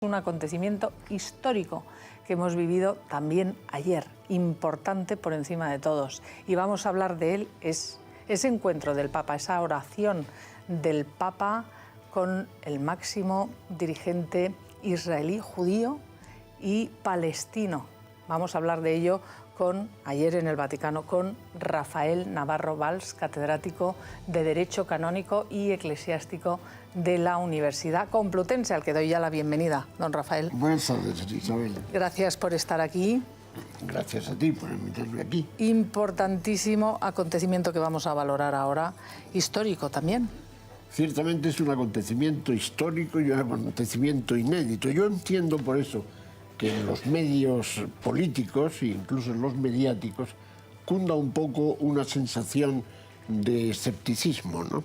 Un acontecimiento histórico que hemos vivido también ayer, importante por encima de todos. Y vamos a hablar de él, es ese encuentro del Papa, esa oración del Papa con el máximo dirigente israelí, judío y palestino. Vamos a hablar de ello ayer en el Vaticano con Rafael Navarro Valls, catedrático de Derecho Canónico y Eclesiástico de la Universidad Complutense, al que doy ya la bienvenida. Don Rafael. Buenas tardes, Isabel. Gracias por estar aquí. Gracias a ti por invitarme aquí. Importantísimo acontecimiento que vamos a valorar ahora, histórico también. Ciertamente es un acontecimiento histórico y un acontecimiento inédito. Yo entiendo por eso que en los medios políticos e incluso en los mediáticos cunda un poco una sensación de escepticismo, ¿no?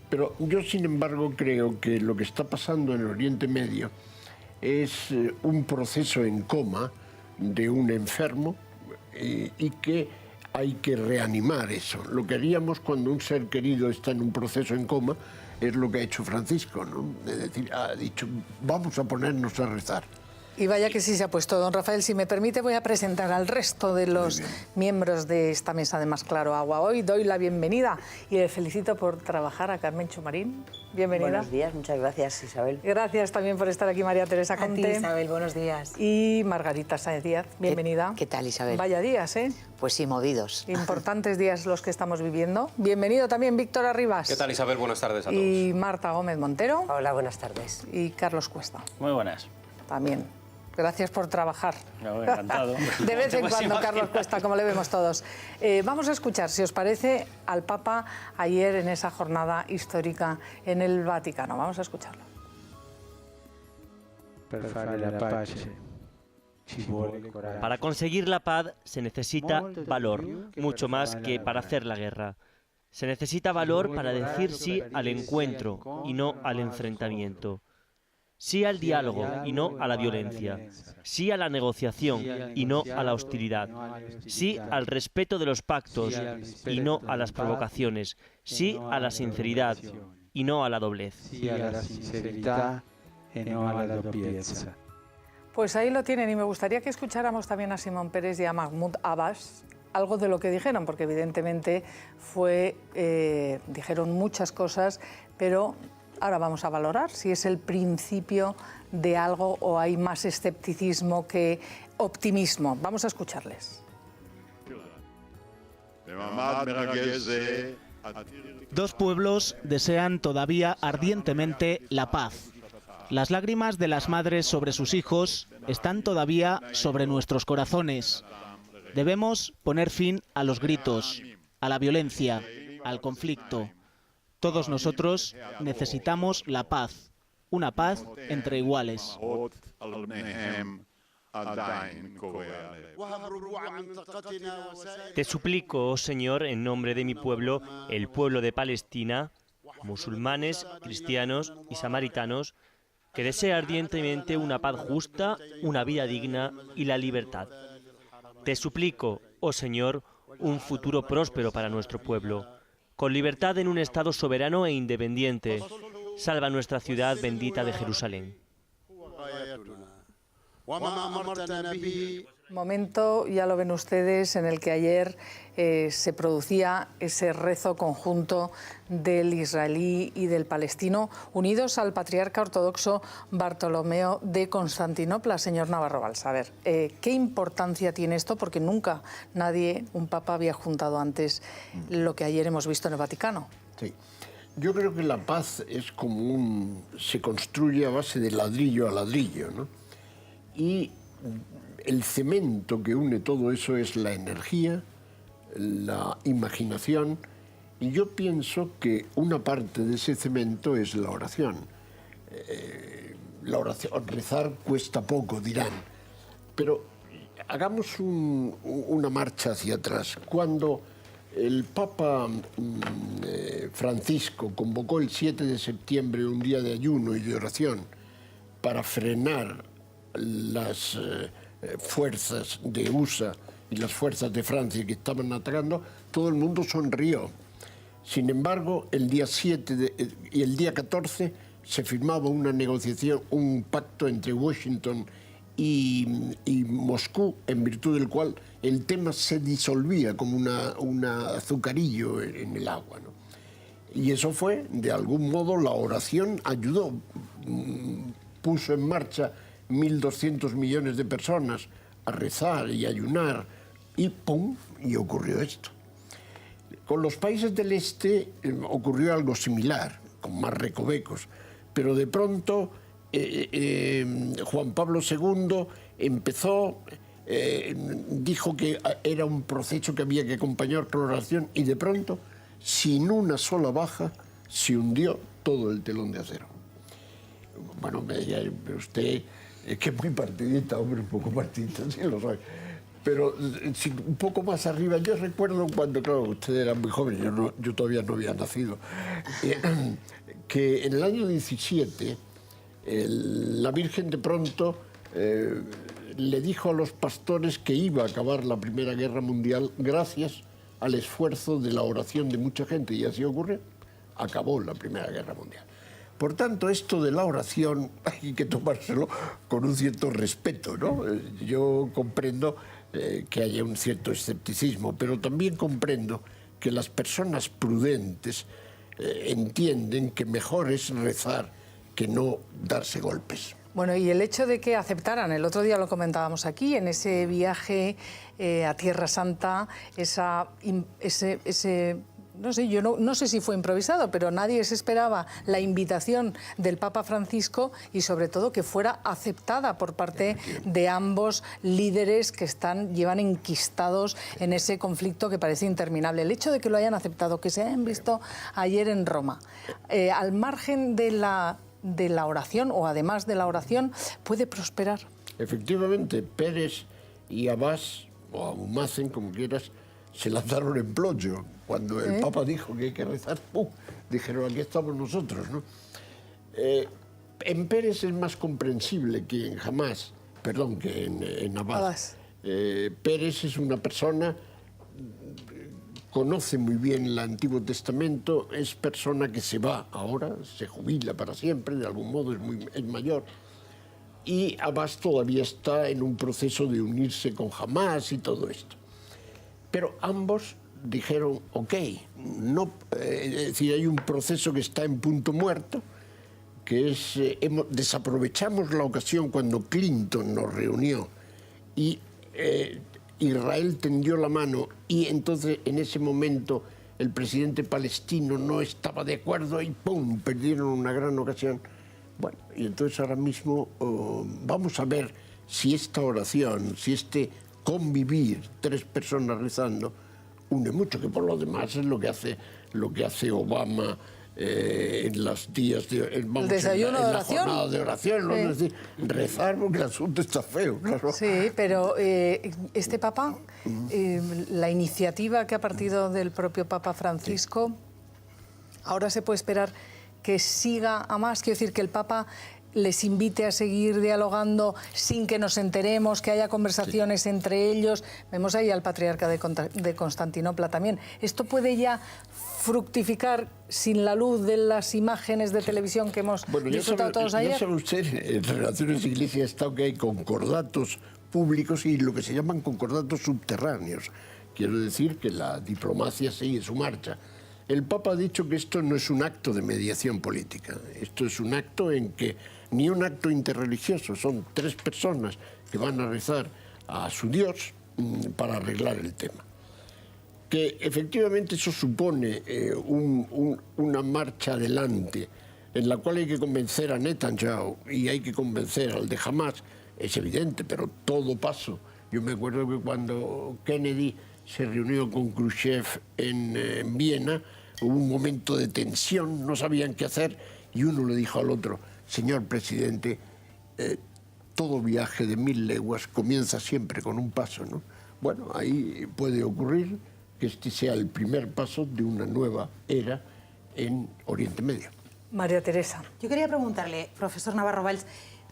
Pero yo, sin embargo, creo que lo que está pasando en el Oriente Medio es un proceso en coma de un enfermo y que hay que reanimar eso. Lo que haríamos cuando un ser querido está en un proceso en coma es lo que ha hecho Francisco, ¿no? Es decir, ha dicho, vamos a ponernos a rezar. Y vaya que sí se ha puesto. Don Rafael, si me permite, voy a presentar al resto de los miembros de esta mesa de Más Claro Agua. Hoy doy la bienvenida y le felicito por trabajar a Carmen Chumarín. Bienvenida. Buenos días, muchas gracias, Isabel. Gracias también por estar aquí, María Teresa Conte. A ti, Isabel, buenos días. Y Margarita Sáenz Díaz, bienvenida. ¿Qué tal, Isabel? Vaya días, ¿eh? Pues sí, movidos. Importantes días los que estamos viviendo. Bienvenido también Víctor Arribas. ¿Qué tal, Isabel? Buenas tardes a todos. Y Marta Gómez Montero. Hola, buenas tardes. Y Carlos Cuesta. Muy buenas. También. Gracias por trabajar. Encantado. De vez en cuando, Carlos Cuesta, como le vemos todos. Vamos a escuchar, si os parece, al Papa ayer en esa jornada histórica en el Vaticano. Vamos a escucharlo. Para conseguir la paz se necesita valor, mucho más que para hacer la guerra. Se necesita valor para decir sí al encuentro y no al enfrentamiento. Sí al diálogo y no a la violencia. Sí a la negociación y no a la hostilidad. Sí al respeto de los pactos y no a las provocaciones. Sí a la sinceridad y no a la doblez. Pues ahí lo tienen y me gustaría que escucháramos también a Simón Peres y a Mahmoud Abbas algo de lo que dijeron, porque evidentemente dijeron muchas cosas, pero ahora vamos a valorar si es el principio de algo o hay más escepticismo que optimismo. Vamos a escucharles. Dos pueblos desean todavía ardientemente la paz. Las lágrimas de las madres sobre sus hijos están todavía sobre nuestros corazones. Debemos poner fin a los gritos, a la violencia, al conflicto. Todos nosotros necesitamos la paz, una paz entre iguales. Te suplico, oh Señor, en nombre de mi pueblo, el pueblo de Palestina, musulmanes, cristianos y samaritanos, que desea ardientemente una paz justa, una vida digna y la libertad. Te suplico, oh Señor, un futuro próspero para nuestro pueblo, con libertad en un Estado soberano e independiente. Salva nuestra ciudad bendita de Jerusalén. Momento, ya lo ven ustedes, en el que ayer se producía ese rezo conjunto del israelí y del palestino, unidos al patriarca ortodoxo Bartolomeo de Constantinopla. Señor Navarro Valls, a ver, ¿qué importancia tiene esto? Porque nunca un papa había juntado antes lo que ayer hemos visto en el Vaticano. Sí. Yo creo que la paz es como se construye a base de ladrillo a ladrillo, ¿no? Y el cemento que une todo eso es la energía, la imaginación, y yo pienso que una parte de ese cemento es la oración. Rezar cuesta poco, dirán, pero hagamos una marcha hacia atrás. Cuando el Papa Francisco convocó el 7 de septiembre un día de ayuno y de oración para frenar las fuerzas de USA y las fuerzas de Francia que estaban atacando, todo el mundo sonrió. Sin embargo, el día 7 y el día 14 se firmaba una negociación, un pacto entre Washington y Moscú, en virtud del cual el tema se disolvía como un azucarillo en el agua, ¿no? Y eso fue, de algún modo, la oración ayudó, puso en marcha 1.200 millones de personas a rezar y ayunar, y ¡pum!, y ocurrió esto. Con los países del este ocurrió algo similar, con más recovecos, pero de pronto Juan Pablo II empezó, dijo que era un proceso que había que acompañar con oración, y de pronto, sin una sola baja, se hundió todo el telón de acero. Bueno, usted es que es muy partidista, hombre, un poco partidista, sí lo sabe. Pero un poco más arriba, yo recuerdo cuando, claro, usted era muy joven, yo todavía no había nacido, que en el año 17 la Virgen de pronto le dijo a los pastores que iba a acabar la Primera Guerra Mundial gracias al esfuerzo de la oración de mucha gente, y así ocurrió, acabó la Primera Guerra Mundial. Por tanto, esto de la oración hay que tomárselo con un cierto respeto, ¿no? Yo comprendo que haya un cierto escepticismo, pero también comprendo que las personas prudentes entienden que mejor es rezar que no darse golpes. Bueno, y el hecho de que aceptaran, el otro día lo comentábamos aquí, en ese viaje a Tierra Santa, no sé, yo no sé si fue improvisado, pero nadie se esperaba la invitación del Papa Francisco, y sobre todo que fuera aceptada por parte de ambos líderes que llevan enquistados en ese conflicto que parece interminable. El hecho de que lo hayan aceptado, que se hayan visto ayer en Roma, al margen de la oración, o además de la oración, ¿puede prosperar? Efectivamente, Pérez y Abbas, o Abumazen, como quieras, se lanzaron en plollo. Cuando el Papa dijo que hay que rezar, ¡pum!, dijeron, aquí estamos nosotros, ¿no? En Pérez es más comprensible que en Hamas, perdón, que en Abbas. Pérez es una persona, conoce muy bien el Antiguo Testamento, es persona que se va ahora, se jubila para siempre, de algún modo es mayor, y Abbas todavía está en un proceso de unirse con Hamas y todo esto. Pero ambos dijeron, ok, no, es decir, hay un proceso que está en punto muerto, que es, desaprovechamos la ocasión cuando Clinton nos reunió y Israel tendió la mano, y entonces en ese momento el presidente palestino no estaba de acuerdo y ¡pum!, perdieron una gran ocasión. Bueno, y entonces ahora mismo vamos a ver si esta oración, si este convivir, 3 personas rezando, une mucho, que por lo demás es lo que hace Obama en los días de el desayuno de oración, la jornada de oración, ¿no? Es decir, rezar porque el asunto está feo, claro. Sí, pero este Papa, la iniciativa que ha partido del propio Papa Francisco, ahora se puede esperar que siga a más, quiero decir, que el Papa les invite a seguir dialogando sin que nos enteremos, que haya conversaciones entre ellos. Vemos ahí al patriarca de Constantinopla también. ¿Esto puede ya fructificar sin la luz de las imágenes de televisión que hemos disfrutado todos ayer? Ya sabe usted, en relaciones Iglesia-Estado, que hay concordatos públicos y lo que se llaman concordatos subterráneos. Quiero decir que la diplomacia sigue su marcha. El Papa ha dicho que esto no es un acto de mediación política, esto es un acto en que, ni un acto interreligioso, son 3 personas que van a rezar a su Dios para arreglar el tema. Que efectivamente eso supone una marcha adelante en la cual hay que convencer a Netanyahu y hay que convencer al de Hamas, es evidente, pero todo paso. Yo me acuerdo que cuando Kennedy se reunió con Khrushchev en Viena, hubo un momento de tensión, no sabían qué hacer, y uno le dijo al otro, señor presidente, todo viaje de 1000 leguas comienza siempre con un paso, ¿no? Bueno, ahí puede ocurrir que este sea el primer paso de una nueva era en Oriente Medio. María Teresa. Yo quería preguntarle, profesor Navarro Valls,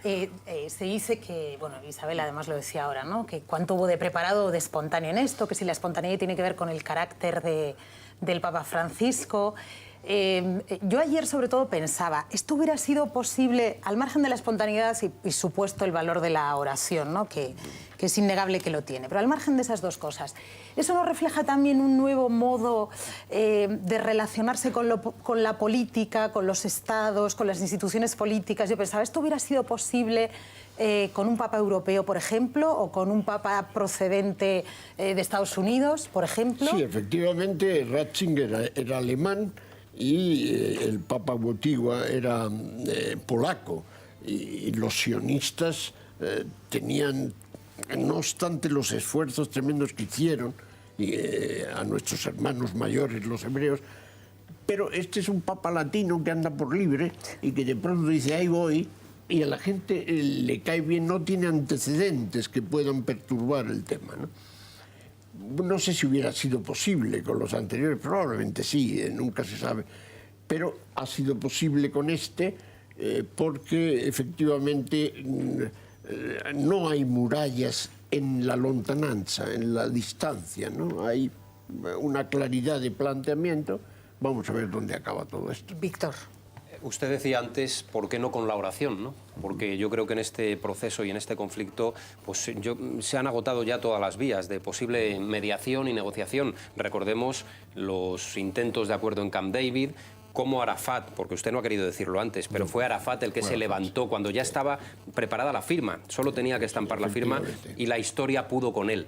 se dice que, bueno, Isabel además lo decía ahora, ¿no?, que cuánto hubo de preparado o de espontáneo en esto, que si la espontaneidad tiene que ver con el carácter del Papa Francisco. Yo ayer sobre todo pensaba, esto hubiera sido posible al margen de la espontaneidad y supuesto el valor de la oración, ¿no? que es innegable que lo tiene, pero al margen de esas dos cosas, ¿eso no refleja también un nuevo modo de relacionarse con la política, con los estados, con las instituciones políticas? Yo pensaba, ¿esto hubiera sido posible con un papa europeo, por ejemplo, o con un papa procedente de Estados Unidos, por ejemplo? Sí, efectivamente, Ratzinger era alemán y el papa Wojtyła era polaco, y los sionistas tenían, no obstante los esfuerzos tremendos que hicieron a nuestros hermanos mayores, los hebreos, pero este es un papa latino que anda por libre y que de pronto dice, ahí voy, y a la gente le cae bien, no tiene antecedentes que puedan perturbar el tema, ¿no? No sé si hubiera sido posible con los anteriores, probablemente sí, nunca se sabe, pero ha sido posible con este porque efectivamente no hay murallas en la lontananza, en la distancia, ¿no? Hay una claridad de planteamiento. Vamos a ver dónde acaba todo esto. Víctor. Usted decía antes, ¿por qué no con la oración, no? Porque yo creo que en este proceso y en este conflicto pues, se han agotado ya todas las vías de posible mediación y negociación. Recordemos los intentos de acuerdo en Camp David, como Arafat, porque usted no ha querido decirlo antes, pero fue Arafat el que se levantó cuando ya estaba preparada la firma. Solo tenía que estampar la firma y la historia pudo con él.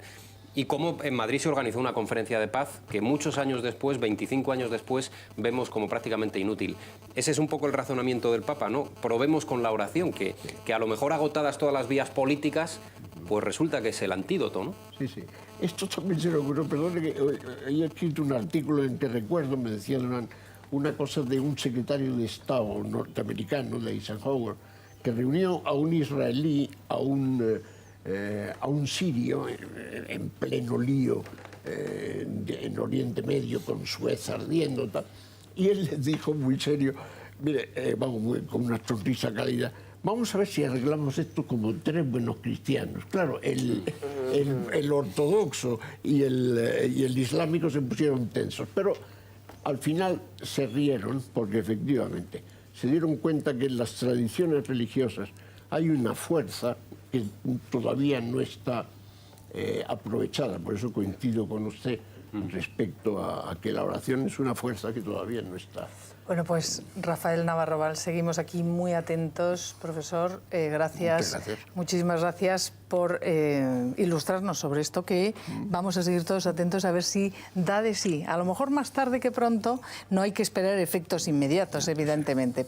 Y cómo en Madrid se organizó una conferencia de paz que muchos años después, 25 años después, vemos como prácticamente inútil. Ese es un poco el razonamiento del Papa, ¿no? Probemos con la oración, que a lo mejor agotadas todas las vías políticas, pues resulta que es el antídoto, ¿no? Sí, sí. Esto también se me ocurrió, perdón, que he escrito un artículo en que recuerdo, me decían una cosa de un secretario de Estado norteamericano, de Eisenhower, que reunió a un israelí, a un sirio en pleno lío en Oriente Medio, con Suez ardiendo, tal, y él les dijo muy serio, mire, vamos, con una sonrisa cálida, vamos a ver si arreglamos esto como tres buenos cristianos. Claro, el ortodoxo y el islámico se pusieron tensos, pero al final se rieron porque efectivamente se dieron cuenta que en las tradiciones religiosas hay una fuerza que todavía no está aprovechada. Por eso coincido con usted respecto a que la oración es una fuerza que todavía no está. Bueno, pues Rafael Navarro Valls, seguimos aquí muy atentos, profesor. Gracias, muchísimas gracias por ilustrarnos sobre esto, que vamos a seguir todos atentos a ver si da de sí. A lo mejor más tarde que pronto, no hay que esperar efectos inmediatos, evidentemente.